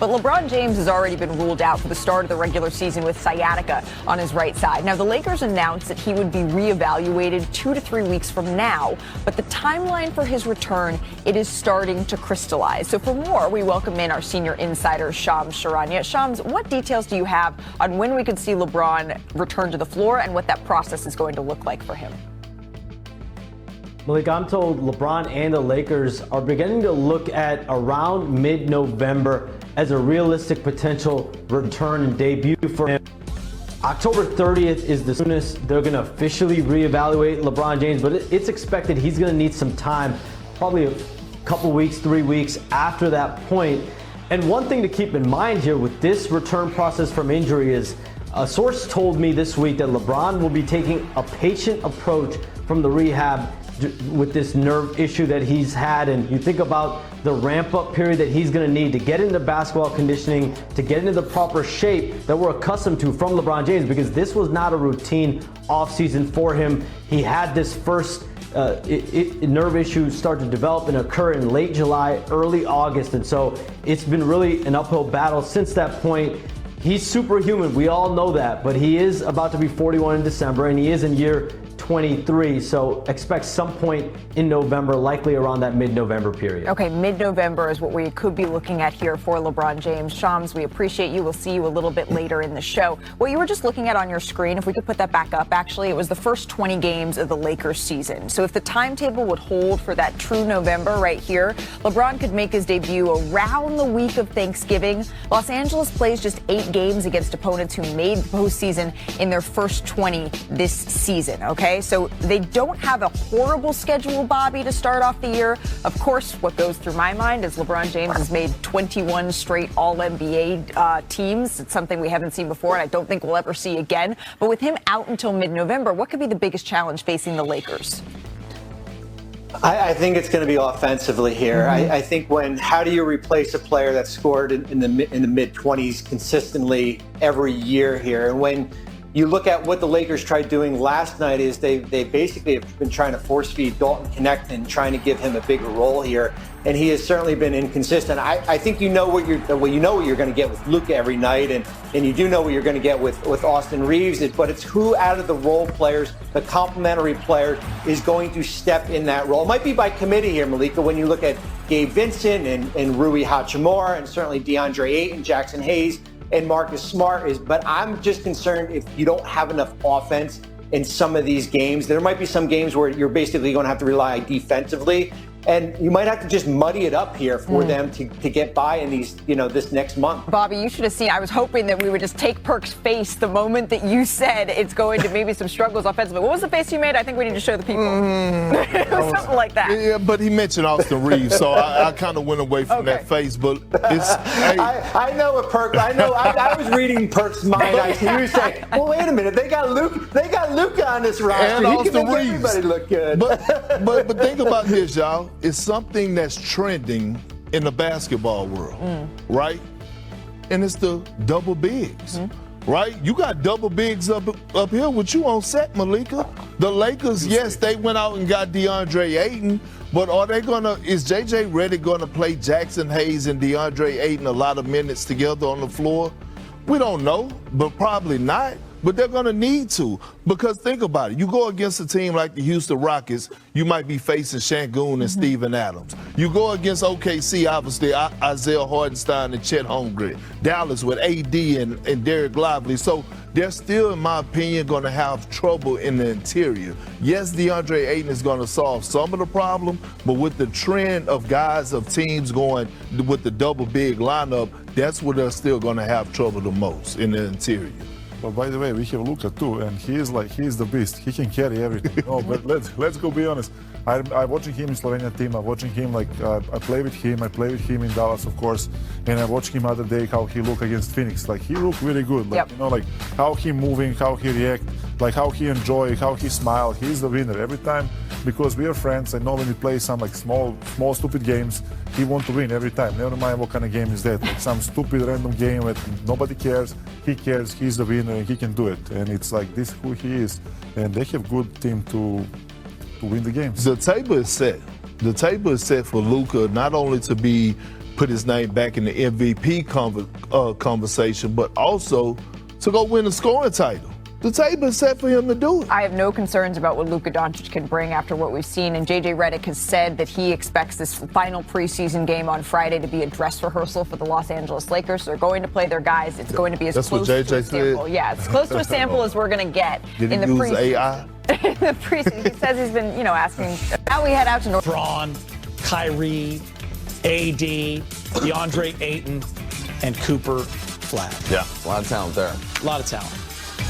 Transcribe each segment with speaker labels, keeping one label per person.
Speaker 1: But LeBron James has already been ruled out for the start of the regular season with sciatica on his right side. Now, the Lakers announced that he would be reevaluated 2 to 3 weeks from now, but the timeline for his return, it is starting to crystallize. So for more, we welcome in our senior insider, Shams Charania. Shams, what details do you have on when we could see LeBron return to the floor and what that process is going to look like for him?
Speaker 2: Malik, I'm told LeBron and the Lakers are beginning to look at around mid-November as a realistic potential return and debut for him. October 30th is the soonest they're going to officially reevaluate LeBron James, but it's expected he's going to need some time, probably a couple weeks, 3 weeks after that point. And one thing to keep in mind here with this return process from injury is a source told me this week that LeBron will be taking a patient approach from the rehab with this nerve issue that he's had. And you think about the ramp up period that he's going to need to get into basketball conditioning, to get into the proper shape that we're accustomed to from LeBron James, because this was not a routine offseason for him. He had this first nerve issue start to develop and occur in late July, early August. And so it's been really an uphill battle since that point. He's superhuman, we all know that, but he is about to be 41 in December, and he is in year 23, so expect some point in November, likely around that mid-November period.
Speaker 1: Okay, mid-November is what we could be looking at here for LeBron James. Shams, we appreciate you. We'll see you a little bit later in the show. What you were just looking at on your screen, if we could put that back up, actually, it was the first 20 games of the Lakers season. So if the timetable would hold for that true November right here, LeBron could make his debut around the week of Thanksgiving. Los Angeles plays just 8 games against opponents who made the postseason in their first 20 this season, okay? So they don't have a horrible schedule, Bobby, to start off the year. Of course, what goes through my mind is LeBron James has made 21 straight All-NBA teams. It's something we haven't seen before, and I don't think we'll ever see again. But with him out until mid-November, what could be the biggest challenge facing the Lakers?
Speaker 3: I think it's going to be offensively here. I think how do you replace a player that scored in the mid-20s consistently every year here? And when you look at what the Lakers tried doing last night is they basically have been trying to force feed Dalton Connect and trying to give him a bigger role here, and he has certainly been inconsistent. I think you know what you're going to get with Luka every night, and you do know what you're going to get with Austin Reaves. But it's who out of the role players, the complementary player, is going to step in that role. It might be by committee here, Malika, when you look at Gabe Vincent and Rui Hachimura, and certainly DeAndre Ayton, Jackson Hayes, and Marcus Smart but I'm just concerned if you don't have enough offense in some of these games. There might be some games where you're basically going to have to rely defensively, and you might have to just muddy it up here for them to get by in these, this next month.
Speaker 1: Bobby, you should have seen, I was hoping that we would just take Perk's face the moment that you said it's going to maybe some struggles offensively. What was the face you made? I think we need to show the people. It was something like that.
Speaker 4: Yeah, but he mentioned Austin Reaves, so I kind of went away from that face. But it's, hey.
Speaker 3: I know what Perk. I know. I was reading Perk's mind. I see you saying, "Well, wait a minute. They got Luka on this roster.
Speaker 4: And
Speaker 3: he
Speaker 4: Austin
Speaker 3: can make
Speaker 4: Reaves.
Speaker 3: Everybody look good."
Speaker 4: But think about this, y'all. It's something that's trending in the basketball world, right? And it's the double bigs, right? You got double bigs up here with you on set, Malika. The Lakers, yes, they went out and got DeAndre Ayton, but is JJ Redick gonna play Jackson Hayes and DeAndre Ayton a lot of minutes together on the floor? We don't know, but probably not. But they're going to need to, because think about it. You go against a team like the Houston Rockets, you might be facing Şengün and Steven Adams. You go against OKC, obviously, Isaiah Hartenstein and Chet Holmgren. Dallas with AD and Derek Lively. So they're still, in my opinion, going to have trouble in the interior. Yes, DeAndre Ayton is going to solve some of the problem, but with the trend of teams going with the double big lineup, that's where they're still going to have trouble the most in the interior.
Speaker 5: But by the way, we have Luka too, and he's the beast. He can carry everything. But let's go be honest. I'm watching him in Slovenia team. I'm watching him I play with him. I play with him in Dallas, of course. And I watched him other day how he looked against Phoenix. He looked really good. How he moving, how he react, how he enjoy, how he smile. He's the winner every time, because we are friends. I know when we play some small stupid games, he want to win every time. Never mind what kind of game is that. Some stupid random game that nobody cares. He cares. He's the winner and he can do it. And it's this who he is. And they have good team to win the games.
Speaker 4: The table is set. The table is set for Luka not only to be put his name back in the MVP conversation, but also to go win a scoring title. The table is set for him to do it.
Speaker 1: I have no concerns about what Luka Doncic can bring after what we've seen. And JJ Redick has said that he expects this final preseason game on Friday to be a dress rehearsal for the Los Angeles Lakers. So they're going to play their guys. It's going to be as
Speaker 4: That's
Speaker 1: close
Speaker 4: what JJ
Speaker 1: to a sample.
Speaker 4: said?
Speaker 1: Yeah, as close to a sample as we're going to get
Speaker 4: Did
Speaker 1: in
Speaker 4: he
Speaker 1: the
Speaker 4: use
Speaker 1: preseason.
Speaker 4: AI?
Speaker 1: In the preseason, he says he's been, asking. Now we head out to North.
Speaker 6: LeBron, Kyrie, AD, DeAndre Ayton, and Cooper Flag.
Speaker 7: Yeah, a lot of talent there.
Speaker 6: A lot of talent.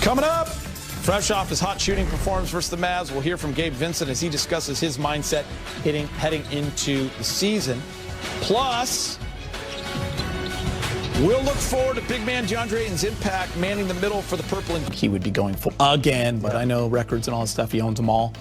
Speaker 6: Coming up, fresh off his hot shooting performance versus the Mavs, we'll hear from Gabe Vincent as he discusses his mindset heading into the season. Plus, we'll look forward to big man DeAndre Ayton's impact manning the middle for the purple. And he would be going for again, but I know records and all that stuff, he owns them all.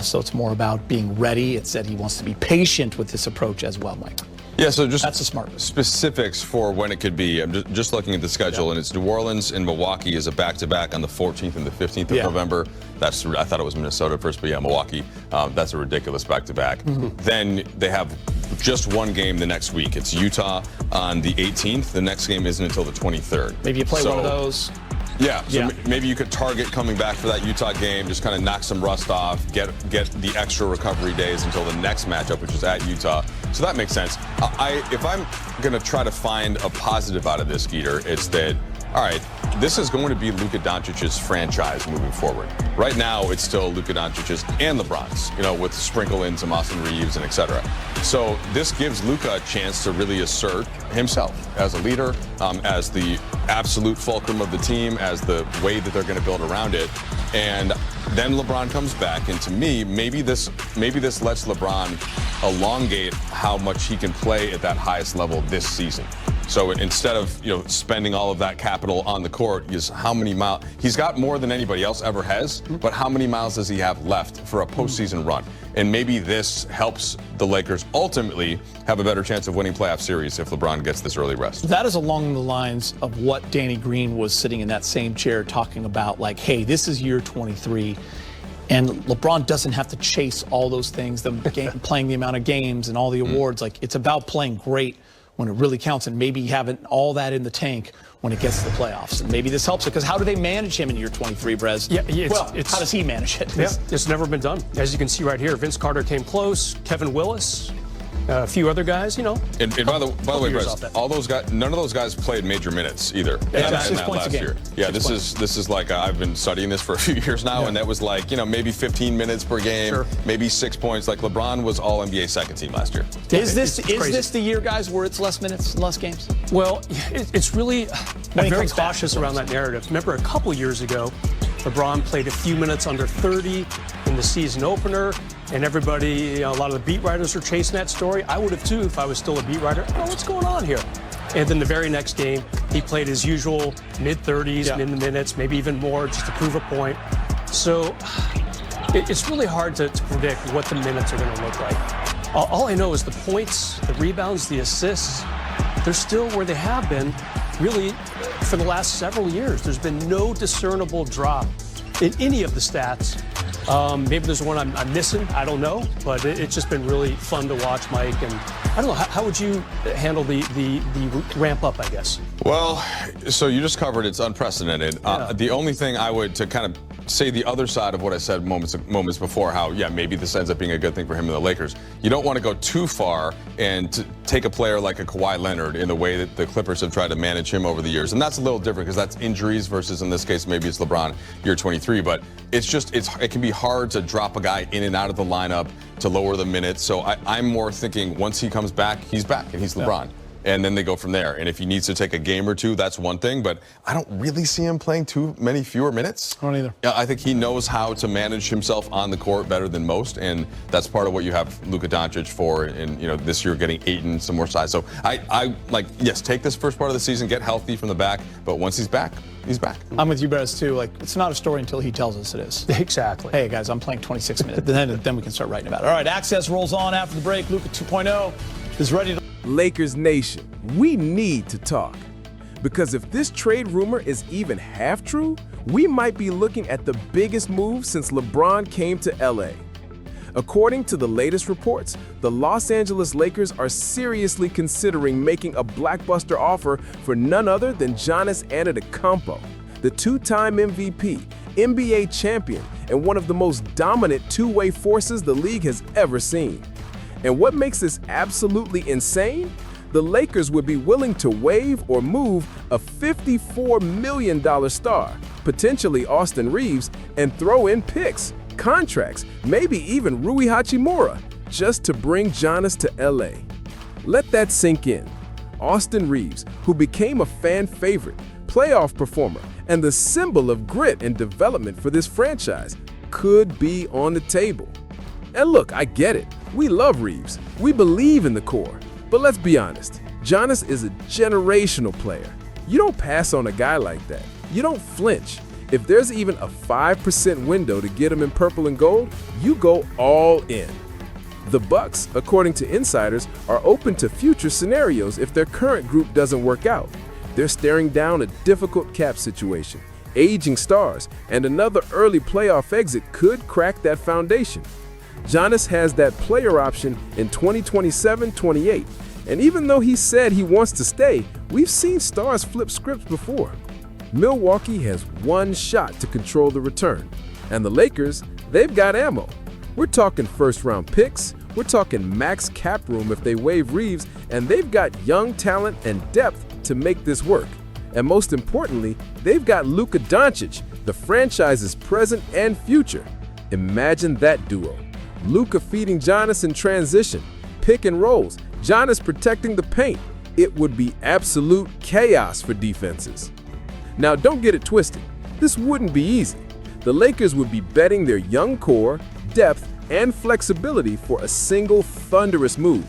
Speaker 6: So it's more about being ready. It said he wants to be patient with this approach as well, Mike.
Speaker 7: Yeah, so just
Speaker 6: That's the smart
Speaker 7: specifics for when it could be. I'm just looking at the schedule, and it's New Orleans and Milwaukee is a back-to-back on the 14th and the 15th of November. I thought it was Minnesota first, but yeah, Milwaukee. That's a ridiculous back-to-back. Then they have just one game the next week. It's Utah on the 18th. The next game isn't until the 23rd.
Speaker 6: Maybe you play one of those.
Speaker 7: Yeah, so maybe you could target coming back for that Utah game, just kind of knock some rust off, get the extra recovery days until the next matchup, which is at Utah. So that makes sense. If I'm going to try to find a positive out of this, Skeeter, it's that, all right, this is going to be Luka Doncic's franchise moving forward. Right now, it's still Luka Doncic's and LeBron's, with sprinkle in some Austin Reaves and et cetera. So this gives Luka a chance to really assert himself as a leader, as the absolute fulcrum of the team, as the way that they're going to build around it. And then LeBron comes back, and to me, maybe this lets LeBron elongate how much he can play at that highest level this season. So instead of spending all of that capital on the court, is how many miles he's got more than anybody else ever has, but how many miles does he have left for a postseason run? And maybe this helps the Lakers ultimately have a better chance of winning playoff series if LeBron gets this early rest.
Speaker 6: That is along the lines of what Danny Green was sitting in that same chair talking about, like, hey, this is year 23. And LeBron doesn't have to chase all those things, playing the amount of games and all the awards. Like, it's about playing great when it really counts, and maybe having all that in the tank when it gets to the playoffs. And maybe this helps it, because how do they manage him in year 23, Brez? How does he manage it?
Speaker 8: Yeah, it's never been done. As you can see right here, Vince Carter came close, Kevin Willis, a few other guys,
Speaker 7: And by the way, Brez, all those guys, none of those guys played major minutes either in that last year. Yeah, this is like I've been studying this for a few years now, and that was like maybe 15 minutes per game, maybe 6 points. Like LeBron was All NBA second team last year.
Speaker 6: Is this the year, guys, where it's less minutes and less games?
Speaker 8: Well, it's really I'm very cautious around that narrative. Remember, a couple years ago, LeBron played a few minutes under 30 in the season opener, and everybody, a lot of the beat writers were chasing that story. I would have too if I was still a beat writer. What's going on here? And then the very next game, he played his usual mid-30s, in the minutes, maybe even more, just to prove a point. So it's really hard to predict what the minutes are going to look like. All I know is the points, the rebounds, the assists, they're still where they have been really for the last several years. There's been no discernible drop in any of the stats. Maybe there's one I'm missing, I don't know, but it's just been really fun to watch, Mike. And I don't know, how would you handle the ramp up, I guess?
Speaker 7: Well, so you just covered it's unprecedented. The only thing I would, to kind of say the other side of what I said moments before, how, maybe this ends up being a good thing for him and the Lakers. You don't want to go too far and to take a player like a Kawhi Leonard in the way that the Clippers have tried to manage him over the years. And that's a little different because that's injuries versus, in this case, maybe it's LeBron, year 23. But it's just, it can be hard to drop a guy in and out of the lineup to lower the minutes. So I'm more thinking once he comes back, he's back and he's LeBron. And then they go from there. And if he needs to take a game or two, that's one thing. But I don't really see him playing too many fewer minutes.
Speaker 6: I don't either.
Speaker 7: I think he knows how to manage himself on the court better than most. And that's part of what you have Luka Doncic for. And, this year getting Ayton some more size. So I yes, take this first part of the season, get healthy from the back. But once he's back, he's back.
Speaker 6: I'm with you, Brez, too. Like, it's not a story until he tells us it is.
Speaker 8: Exactly.
Speaker 6: Hey, guys, I'm playing 26 minutes. then we can start writing about it. All right, Access rolls on after the break. Luka 2.0 is ready to...
Speaker 9: Lakers Nation, we need to talk. Because if this trade rumor is even half true, we might be looking at the biggest move since LeBron came to LA. According to the latest reports, the Los Angeles Lakers are seriously considering making a blockbuster offer for none other than Giannis-to-WARRIORS, the two-time MVP, NBA champion, and one of the most dominant two-way forces the league has ever seen. And what makes this absolutely insane? The Lakers would be willing to waive or move a $54 million star, potentially Austin Reaves, and throw in picks, contracts, maybe even Rui Hachimura, just to bring Giannis to LA. Let that sink in. Austin Reaves, who became a fan favorite, playoff performer, and the symbol of grit and development for this franchise, could be on the table. And look, I get it. We love Reaves. We believe in the core. But let's be honest, Giannis is a generational player. You don't pass on a guy like that. You don't flinch. If there's even a 5% window to get him in purple and gold, you go all in. The Bucks, according to insiders, are open to future scenarios if their current group doesn't work out. They're staring down a difficult cap situation, aging stars, and another early playoff exit could crack that foundation. Giannis has that player option in 2027-28, and even though he said he wants to stay, we've seen stars flip scripts before. Milwaukee has one shot to control the return, and the Lakers, they've got ammo. We're talking first-round picks, we're talking max cap room if they waive Reaves, and they've got young talent and depth to make this work. And most importantly, they've got Luka Doncic, the franchise's present and future. Imagine that duo. Luka feeding Giannis in transition, pick and rolls, Giannis protecting the paint. It would be absolute chaos for defenses. Now, don't get it twisted. This wouldn't be easy. The Lakers would be betting their young core, depth, and flexibility for a single thunderous move.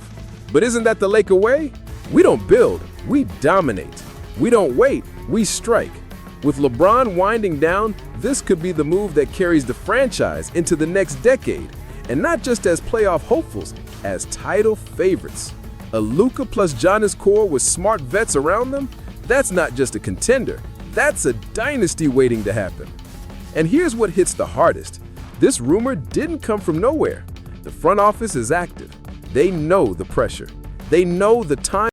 Speaker 9: But isn't that the Laker way? We don't build, we dominate. We don't wait, we strike. With LeBron winding down, this could be the move that carries the franchise into the next decade. And not just as playoff hopefuls, as title favorites. A Luka plus Giannis core with smart vets around them? That's not just a contender, that's a dynasty waiting to happen. And here's what hits the hardest. This rumor didn't come from nowhere. The front office is active. They know the pressure. They know the time